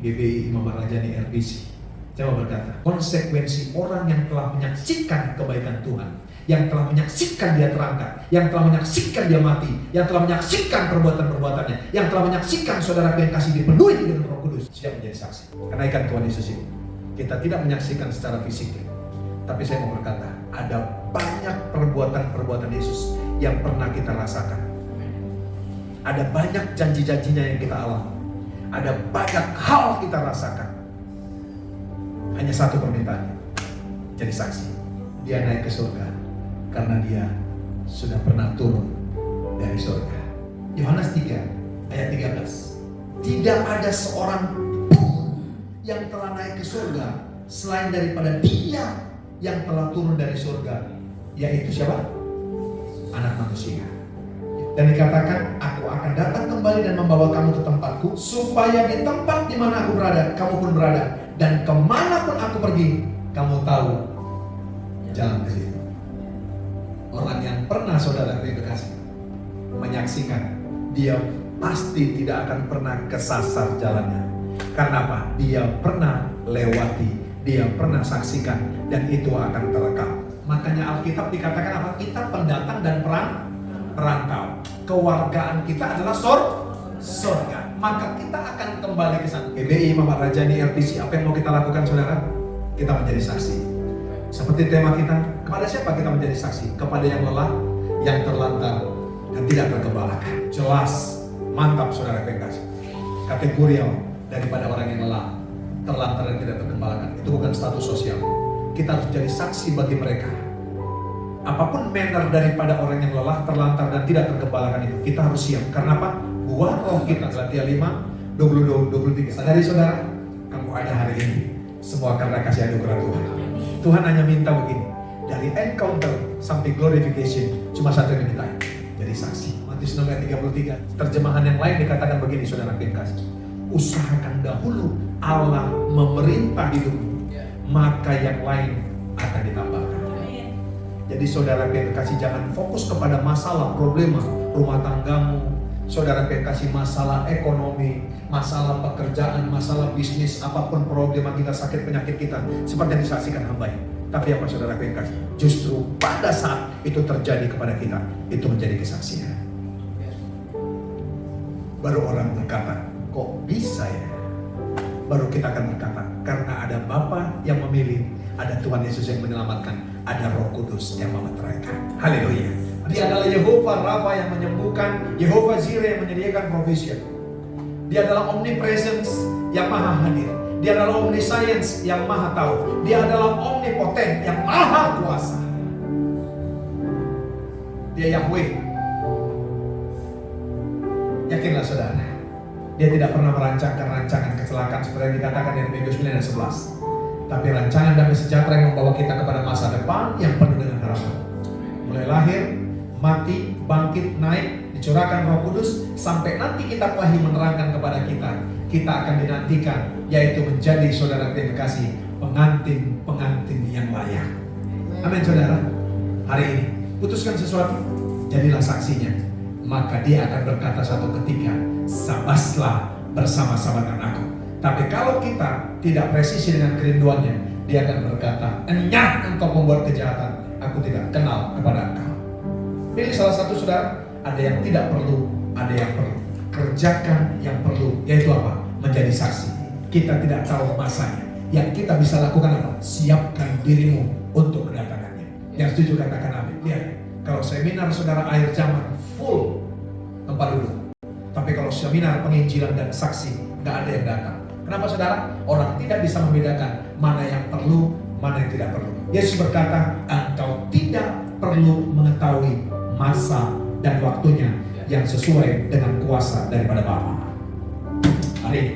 GBI Imam Rajani RBC coba berkata, konsekuensi orang yang telah menyaksikan kebaikan Tuhan, yang telah menyaksikan dia terangkat, yang telah menyaksikan dia mati, yang telah menyaksikan perbuatan-perbuatannya, yang telah menyaksikan saudara yang kasih dipenuhi dengan Roh Kudus, siap menjadi saksi. Kenaikan Tuhan Yesus ini kita tidak menyaksikan secara fisik, tapi saya mau berkata, ada banyak perbuatan-perbuatan Yesus yang pernah kita rasakan. Ada banyak janji-janjinya yang kita alami. Ada banyak hal kita rasakan. Hanya satu permintaannya, jadi saksi. Dia naik ke surga karena dia sudah pernah turun dari surga. Yohanes 3 ayat 13. Tidak ada seorang pun yang telah naik ke surga selain daripada dia yang telah turun dari surga, yaitu siapa? Anak manusia. Dan dikatakan, aku akan datang kembali dan membawa kamu ke tempatku, supaya di tempat di mana aku berada, kamu pun berada. Dan kemanapun aku pergi, kamu tahu jalan ke situ. Orang yang pernah saudara kekasih menyaksikan, dia pasti tidak akan pernah kesasar jalannya. Karena apa? Dia pernah lewati, dia pernah saksikan, dan itu akan terekam. Makanya Alkitab dikatakan apa? Kita pendatang dan perantau. Kewargaan kita adalah surga. Maka kita akan kembali ke sana. GBI Imam Rajani RBC, apa yang mau kita lakukan saudara? Kita menjadi saksi. Seperti tema kita, kepada siapa kita menjadi saksi? Kepada yang lelah, yang terlantar, dan tidak tergembalakan. Jelas, mantap saudara kekasih. Kategorial daripada orang yang lelah, terlantar dan tidak tergembalakan. Itu bukan status sosial. Kita harus jadi saksi bagi mereka. Apapun manner daripada orang yang lelah, terlantar dan tidak tergembalakan itu, kita harus siap. Karena apa? Buah roh kita, Galatia 5, 22-23. Sadari saudara, kamu ada hari ini semua karena kasih anugerah Tuhan. Tuhan hanya minta begini, dari encounter sampai glorification, cuma satu yang diminta, jadi saksi. Matius 6 ayat 33. Terjemahan yang lain dikatakan begini, saudara kekasih. Usahakan dahulu Allah memerintah hidupmu, maka yang lain akan ditambahkan. Jadi saudara kekasih, jangan fokus kepada masalah, problema rumah tanggamu, saudara kekasih, masalah ekonomi, masalah pekerjaan, masalah bisnis, apapun problema kita, sakit penyakit kita, seperti yang disaksikan hamba ini. Tapi apa saudara kekasih? Justru pada saat itu terjadi kepada kita, itu menjadi kesaksian. Baru orang berkata, kok bisa ya? Baru kita akan berkata, karena ada Bapa yang memilih, ada Tuhan Yesus yang menyelamatkan, ada Roh Kudus yang memeteraikan. Haleluya. Dia adalah Yehova Rafa yang menyembuhkan, Yehova Jireh yang menyediakan provision. Dia adalah omnipresence yang maha hadir. Dia adalah omniscience yang maha tahu. Dia adalah omnipotent yang maha kuasa. Dia Yahweh. Yakinlah saudara, dia tidak pernah merancangkan rancangan kecelakaan seperti yang dikatakan di Minggu 9 dan 11. Tapi rancangan damai sejahtera yang membawa kita kepada masa depan yang penuh dengan harapan. Mulai lahir, mati, bangkit, naik, dicurahkan Roh Kudus, sampai nanti kitab Wahyu menerangkan kepada kita, kita akan dinantikan, yaitu menjadi saudara kekasih, pengantin-pengantin yang layak. Amin saudara. Hari ini putuskan sesuatu, jadilah saksinya. Maka dia akan berkata suatu ketika, sabaslah bersama-sama dengan aku. Tapi kalau kita tidak presisi dengan kerinduannya, dia akan berkata, enyah engkau membuat kejahatan, aku tidak kenal kepada engkau. Pilih salah satu saudara, ada yang tidak perlu, ada yang perlu. Kerjakan yang perlu, yaitu apa? Menjadi saksi. Kita tidak tahu masanya. Yang kita bisa lakukan apa? Siapkan dirimu untuk kedatangannya. Yang setuju katakan amin. Lihat, kalau seminar saudara akhir zaman full tempat duduk. Tapi kalau seminar penginjilan dan saksi, nggak ada yang datang. Kenapa saudara? Orang tidak bisa membedakan mana yang perlu, mana yang tidak perlu. Yesus berkata, engkau tidak perlu mengetahui masa dan waktunya yang sesuai dengan kuasa daripada Bapa. Hari ini,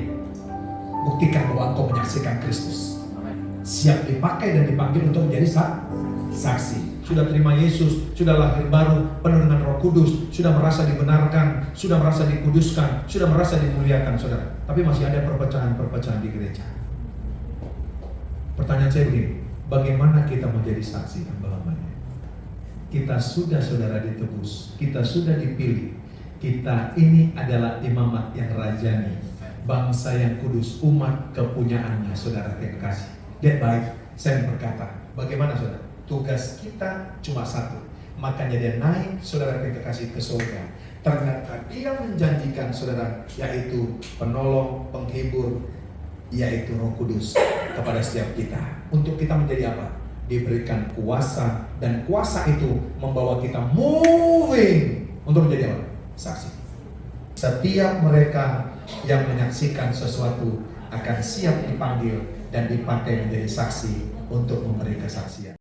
buktikan bahwa engkau menyaksikan Kristus. Siap dipakai dan dipanggil untuk menjadi saksi. Sudah terima Yesus, sudah lahir baru, penuh dengan Roh Kudus, sudah merasa dibenarkan, sudah merasa dikuduskan, sudah merasa dimuliakan saudara. Tapi masih ada perpecahan-perpecahan di gereja. Pertanyaan saya begini, bagaimana kita menjadi saksi hamba-hambanya? Kita sudah saudara ditebus, kita sudah dipilih, kita ini adalah imamat yang rajani, bangsa yang kudus, umat kepunyaannya, saudara yang kekasih. Lihat baik, saya berkata, bagaimana saudara? Tugas kita cuma satu. Makanya dia naik, saudara yang kekasih, ke surga. Ternyata dia menjanjikan saudara, yaitu penolong, penghibur, yaitu Roh Kudus kepada setiap kita. Untuk kita menjadi apa? Diberikan kuasa, dan kuasa itu membawa kita moving untuk menjadi apa? Saksi. Setiap mereka yang menyaksikan sesuatu akan siap dipanggil dan dipakai menjadi saksi untuk memberi kesaksian.